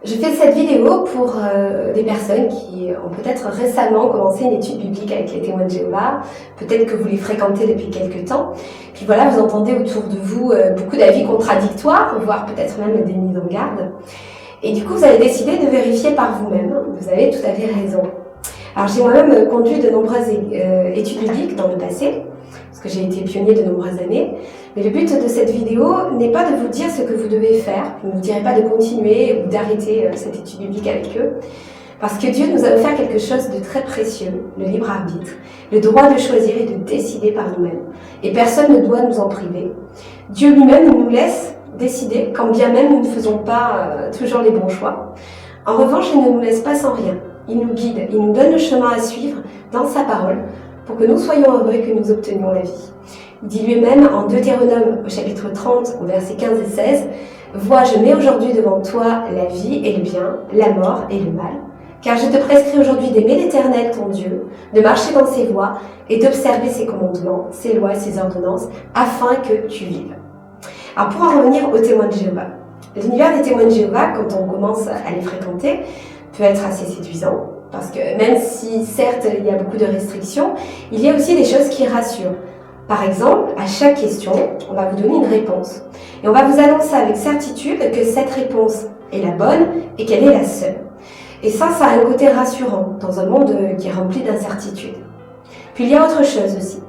Je fais cette vidéo pour des personnes qui ont peut-être récemment commencé une étude biblique avec les témoins de Jéhovah, peut-être que vous les fréquentez depuis quelques temps, puis voilà, vous entendez autour de vous beaucoup d'avis contradictoires, voire peut-être même des mises en garde, et du coup vous avez décidé de vérifier par vous-même, vous avez tout à fait raison. Alors j'ai moi-même conduit de nombreuses études bibliques dans le passé, parce que j'ai été pionnier de nombreuses années, mais le but de cette vidéo n'est pas de vous dire ce que vous devez faire, je ne vous dirai pas de continuer ou d'arrêter cette étude biblique avec eux, parce que Dieu nous a offert quelque chose de très précieux, le libre arbitre, le droit de choisir et de décider par nous-mêmes, et personne ne doit nous en priver. Dieu lui-même nous laisse décider, quand bien même nous ne faisons pas toujours les bons choix. En revanche, il ne nous laisse pas sans rien, il nous guide, il nous donne le chemin à suivre dans sa parole, pour que nous soyons heureux et que nous obtenions la vie. Il dit lui-même en Deutéronome au chapitre 30, au versets 15 et 16, « Vois, je mets aujourd'hui devant toi la vie et le bien, la mort et le mal. Car je te prescris aujourd'hui d'aimer l'Éternel ton Dieu, de marcher dans ses voies et d'observer ses commandements, ses lois et ses ordonnances, afin que tu vives. » Alors pour en revenir aux témoins de Jéhovah, l'univers des témoins de Jéhovah, quand on commence à les fréquenter, peut être assez séduisant. Parce que même si, certes, il y a beaucoup de restrictions, il y a aussi des choses qui rassurent. Par exemple, à chaque question, on va vous donner une réponse. Et on va vous annoncer avec certitude que cette réponse est la bonne et qu'elle est la seule. Et ça a un côté rassurant dans un monde qui est rempli d'incertitudes. Puis il y a autre chose aussi.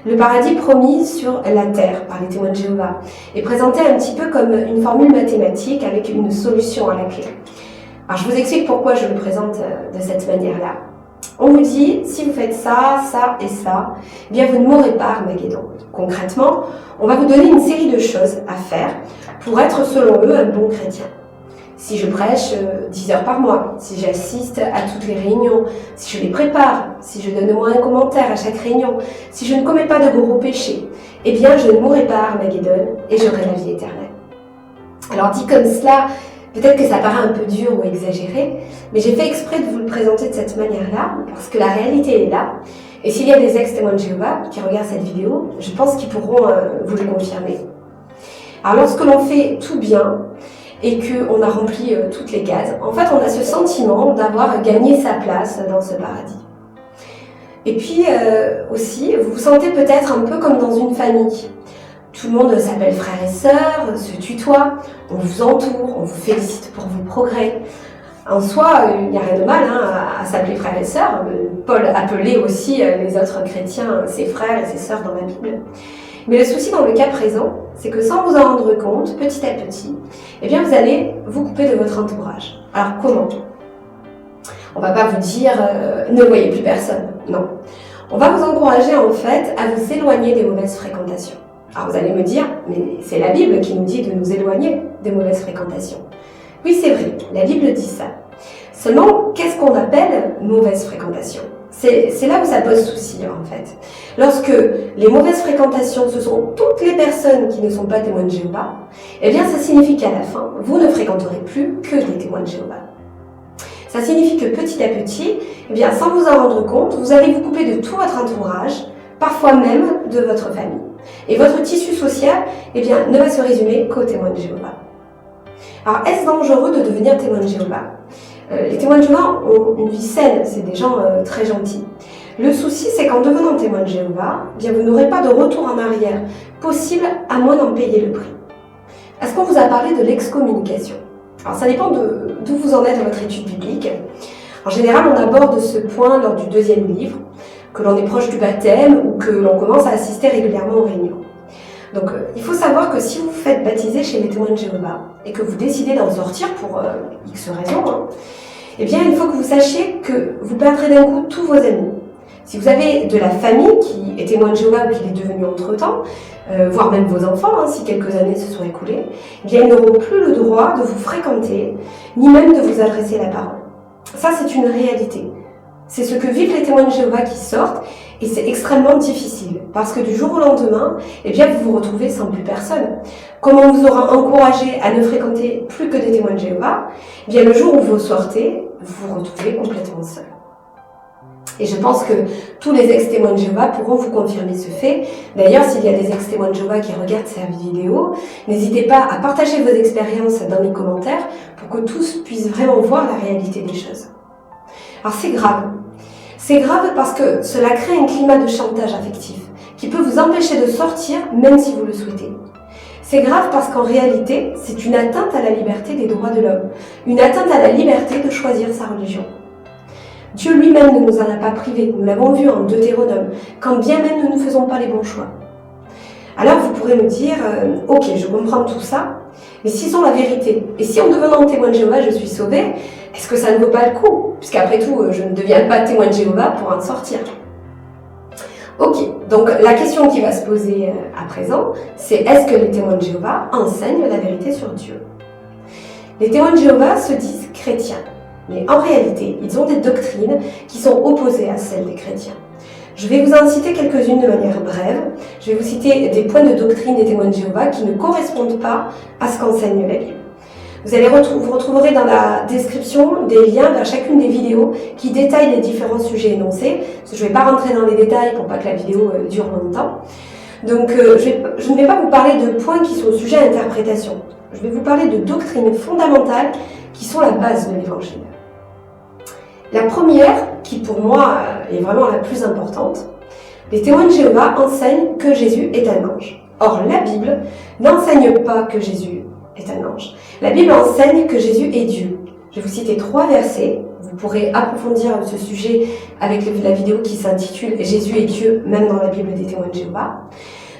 Le paradis promis sur la terre par les témoins de Jéhovah est présenté un petit peu comme une formule mathématique avec une solution à la clé. Alors je vous explique pourquoi je le présente de cette manière-là. On vous dit, si vous faites ça, ça et ça, eh bien vous ne mourrez pas Armageddon. Concrètement, on va vous donner une série de choses à faire pour être selon eux un bon chrétien. Si je prêche 10 heures par mois, si j'assiste à toutes les réunions, si je les prépare, si je donne au moins un commentaire à chaque réunion, si je ne commets pas de gros péchés, eh bien je ne mourrai pas Armageddon et j'aurai la vie éternelle. Alors dit comme cela, peut-être que ça paraît un peu dur ou exagéré, mais j'ai fait exprès de vous le présenter de cette manière-là, parce que la réalité est là. Et s'il y a des ex-témoins de Jéhovah qui regardent cette vidéo, je pense qu'ils pourront vous le confirmer. Alors lorsque l'on fait tout bien, et qu'on a rempli toutes les cases, en fait on a ce sentiment d'avoir gagné sa place dans ce paradis. Et puis aussi, vous vous sentez peut-être un peu comme dans une famille. Tout le monde s'appelle frères et sœurs, se tutoie, on vous entoure, on vous félicite pour vos progrès. En soi, il n'y a rien de mal à s'appeler frères et sœurs. Paul appelait aussi les autres chrétiens ses frères et ses sœurs dans la Bible. Mais le souci dans le cas présent, c'est que sans vous en rendre compte, petit à petit, eh bien vous allez vous couper de votre entourage. Alors comment ? On ne va pas vous dire ne voyez plus personne, non. On va vous encourager en fait à vous éloigner des mauvaises fréquentations. Alors vous allez me dire, mais c'est la Bible qui nous dit de nous éloigner des mauvaises fréquentations. Oui, c'est vrai, la Bible dit ça. Seulement, qu'est-ce qu'on appelle mauvaise fréquentation ? C'est là où ça pose souci en fait. Lorsque les mauvaises fréquentations, ce sont toutes les personnes qui ne sont pas témoins de Jéhovah, eh bien ça signifie qu'à la fin, vous ne fréquenterez plus que des témoins de Jéhovah. Ça signifie que petit à petit, eh bien sans vous en rendre compte, vous allez vous couper de tout votre entourage, parfois même de votre famille. Et votre tissu social, eh bien, ne va se résumer qu'aux témoins de Jéhovah. Alors, est-ce dangereux de devenir témoin de Jéhovah ? Les témoins de Jéhovah ont une vie saine, c'est des gens très gentils. Le souci, c'est qu'en devenant témoin de Jéhovah, eh bien, vous n'aurez pas de retour en arrière possible à moins d'en payer le prix. Est-ce qu'on vous a parlé de l'excommunication ? Alors, ça dépend d'où vous en êtes dans votre étude biblique. En général, on aborde ce point lors du 2e livre, que l'on est proche du baptême ou que l'on commence à assister régulièrement aux réunions. Donc il faut savoir que si vous vous faites baptiser chez les témoins de Jéhovah et que vous décidez d'en sortir pour X raisons, eh bien il faut que vous sachiez que vous perdrez d'un coup tous vos amis. Si vous avez de la famille qui est témoin de Jéhovah ou qui l'est devenue entre-temps, voire même vos enfants, si quelques années se sont écoulées, eh bien ils n'auront plus le droit de vous fréquenter, ni même de vous adresser la parole. Ça c'est une réalité. C'est ce que vivent les témoins de Jéhovah qui sortent et c'est extrêmement difficile parce que du jour au lendemain, eh bien vous vous retrouvez sans plus personne. Comme on vous aura encouragé à ne fréquenter plus que des témoins de Jéhovah, eh bien le jour où vous sortez, vous vous retrouvez complètement seul. Et je pense que tous les ex-témoins de Jéhovah pourront vous confirmer ce fait. D'ailleurs, s'il y a des ex-témoins de Jéhovah qui regardent cette vidéo, n'hésitez pas à partager vos expériences dans les commentaires pour que tous puissent vraiment voir la réalité des choses. Alors c'est grave. C'est grave parce que cela crée un climat de chantage affectif qui peut vous empêcher de sortir même si vous le souhaitez. C'est grave parce qu'en réalité, c'est une atteinte à la liberté des droits de l'homme, une atteinte à la liberté de choisir sa religion. Dieu lui-même ne nous en a pas privés, nous l'avons vu en Deutéronome, quand bien même nous ne faisons pas les bons choix. Alors vous pourrez me dire, ok, je comprends tout ça, mais s'ils ont la vérité, et si en devenant témoin de Jéhovah je suis sauvé, est-ce que ça ne vaut pas le coup? Puisqu'après tout, je ne deviens pas témoin de Jéhovah pour en sortir. Ok, donc la question qui va se poser à présent, c'est est-ce que les témoins de Jéhovah enseignent la vérité sur Dieu? Les témoins de Jéhovah se disent chrétiens. Mais en réalité, ils ont des doctrines qui sont opposées à celles des chrétiens. Je vais vous en citer quelques-unes de manière brève. Je vais vous citer des points de doctrine des témoins de Jéhovah qui ne correspondent pas à ce qu'enseigne la Bible. Vous retrouverez dans la description des liens vers chacune des vidéos qui détaillent les différents sujets énoncés. Je ne vais pas rentrer dans les détails pour pas que la vidéo dure longtemps. Donc je ne vais pas vous parler de points qui sont sujets à interprétation. Je vais vous parler de doctrines fondamentales qui sont la base de l'Évangile. La première, qui pour moi est vraiment la plus importante, les témoins de Jéhovah enseignent que Jésus est un ange. Or, la Bible n'enseigne pas que Jésus est un ange. La Bible enseigne que Jésus est Dieu. Je vais vous citer 3 versets. Vous pourrez approfondir ce sujet avec la vidéo qui s'intitule « Jésus est Dieu », même dans la Bible des témoins de Jéhovah.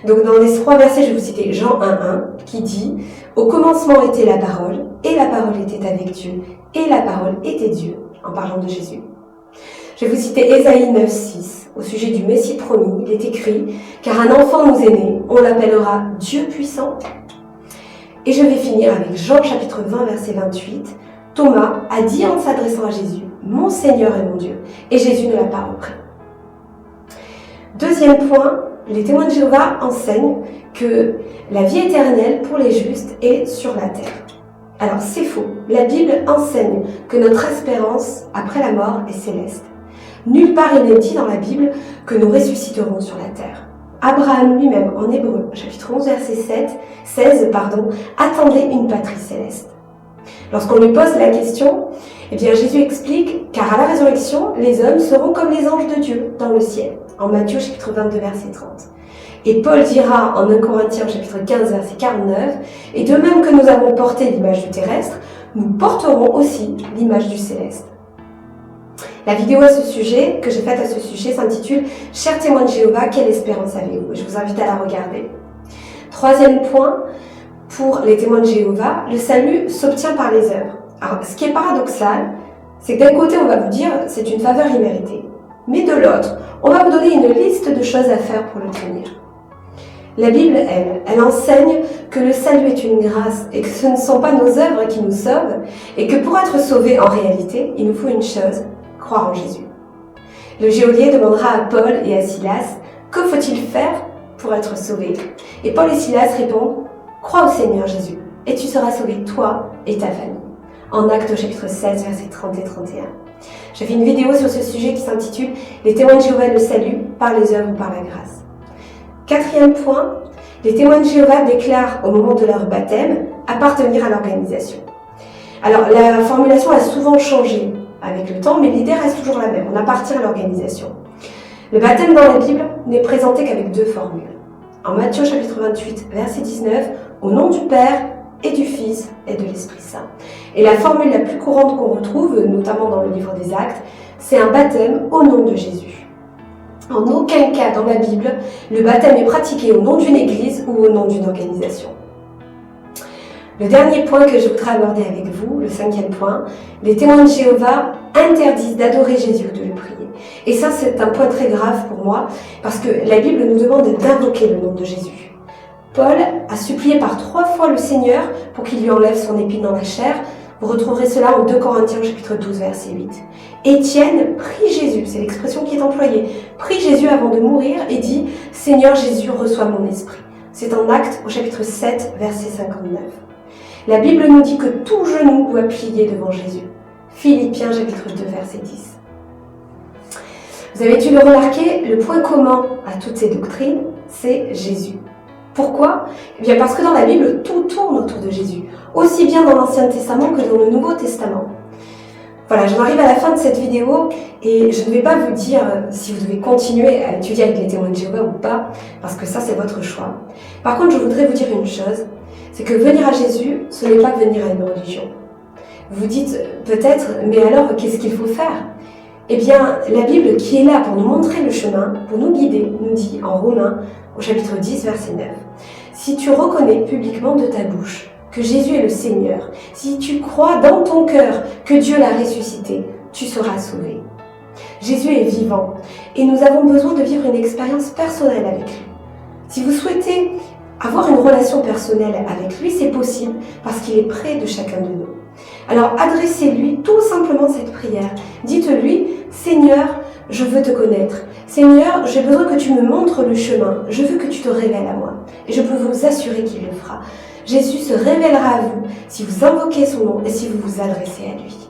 Donc dans les 3 versets, je vais vous citer Jean 1,1 qui dit « Au commencement était la parole, et la parole était avec Dieu, et la parole était Dieu », en parlant de Jésus. Je vais vous citer Ésaïe 9,6 au sujet du Messie promis. Il est écrit « Car un enfant nous est né, on l'appellera Dieu puissant ». Et je vais finir avec Jean chapitre 20 verset 28. Thomas a dit en s'adressant à Jésus « Mon Seigneur et mon Dieu ». Et Jésus ne l'a pas repris. Deuxième point, les témoins de Jéhovah enseignent que la vie éternelle pour les justes est sur la terre. Alors c'est faux. La Bible enseigne que notre espérance après la mort est céleste. Nulle part il n'est dit dans la Bible que nous ressusciterons sur la terre. Abraham lui-même, en Hébreux, chapitre 11, verset 16, attendait une patrie céleste. Lorsqu'on lui pose la question, Jésus explique « Car à la résurrection, les hommes seront comme les anges de Dieu dans le ciel » en Matthieu chapitre 22, verset 30. Et Paul dira en 1 Corinthiens chapitre 15, verset 49 « Et de même que nous avons porté l'image du terrestre, nous porterons aussi l'image du céleste. » La vidéo à ce sujet, que j'ai faite à ce sujet, s'intitule « Chers témoins de Jéhovah, quelle espérance avez-vous » Je vous invite à la regarder. Troisième point, pour les témoins de Jéhovah, le salut s'obtient par les œuvres. Alors, ce qui est paradoxal, c'est que d'un côté, on va vous dire « c'est une faveur imméritée », mais de l'autre, on va vous donner une liste de choses à faire pour l'obtenir. La Bible, elle enseigne que le salut est une grâce et que ce ne sont pas nos œuvres qui nous sauvent et que pour être sauvés en réalité, il nous faut une chose, croire en Jésus. Le geôlier demandera à Paul et à Silas « Que faut-il faire pour être sauvé ?» Et Paul et Silas répondent « Crois au Seigneur Jésus et tu seras sauvé toi et ta famille. » En Actes chapitre 16, versets 30 et 31. J'ai fait une vidéo sur ce sujet qui s'intitule « Les témoins de Jéhovah le salut par les œuvres ou par la grâce ». Quatrième point, les témoins de Jéhovah déclarent au moment de leur baptême appartenir à l'organisation. Alors la formulation a souvent changé avec le temps, mais l'idée reste toujours la même, on appartient à l'organisation. Le baptême dans la Bible n'est présenté qu'avec 2 formules. En Matthieu chapitre 28, verset 19, au nom du Père et du Fils et de l'Esprit Saint. Et la formule la plus courante qu'on retrouve, notamment dans le livre des Actes, c'est un baptême au nom de Jésus. En aucun cas dans la Bible, le baptême est pratiqué au nom d'une église ou au nom d'une organisation. Le dernier point que je voudrais aborder avec vous, le 5e point, les témoins de Jéhovah interdisent d'adorer Jésus ou de le prier. Et ça, c'est un point très grave pour moi, parce que la Bible nous demande d'invoquer le nom de Jésus. Paul a supplié par 3 fois le Seigneur pour qu'il lui enlève son épine dans la chair. Vous retrouverez cela en 2 Corinthiens chapitre 12, verset 8. Étienne prie Jésus, c'est l'expression qui est employée, prie Jésus avant de mourir et dit « Seigneur Jésus, reçois mon esprit ». C'est en Actes au chapitre 7, verset 59. La Bible nous dit que tout genou doit plier devant Jésus. Philippiens chapitre 2, verset 10. Vous avez dû le remarquer, le point commun à toutes ces doctrines, c'est Jésus. Pourquoi? Eh bien parce que dans la Bible, tout tourne autour de Jésus, aussi bien dans l'Ancien Testament que dans le Nouveau Testament. Voilà, j'en arrive à la fin de cette vidéo et je ne vais pas vous dire si vous devez continuer à étudier avec les témoins de Jéhovah ou pas, parce que ça c'est votre choix. Par contre, je voudrais vous dire une chose, c'est que venir à Jésus, ce n'est pas venir à une religion. Vous dites peut-être, mais alors qu'est-ce qu'il faut faire? Eh bien, la Bible qui est là pour nous montrer le chemin, pour nous guider, nous dit en Romains, au chapitre 10, verset 9, « Si tu reconnais publiquement de ta bouche que Jésus est le Seigneur, si tu crois dans ton cœur que Dieu l'a ressuscité, tu seras sauvé. » Jésus est vivant et nous avons besoin de vivre une expérience personnelle avec lui. Si vous souhaitez avoir une relation personnelle avec lui, c'est possible parce qu'il est près de chacun de nous. Alors adressez-lui tout simplement cette prière. Dites-lui, Seigneur, je veux te connaître. Seigneur, j'ai besoin que tu me montres le chemin. Je veux que tu te révèles à moi. Et je peux vous assurer qu'il le fera. Jésus se révélera à vous si vous invoquez son nom et si vous vous adressez à lui.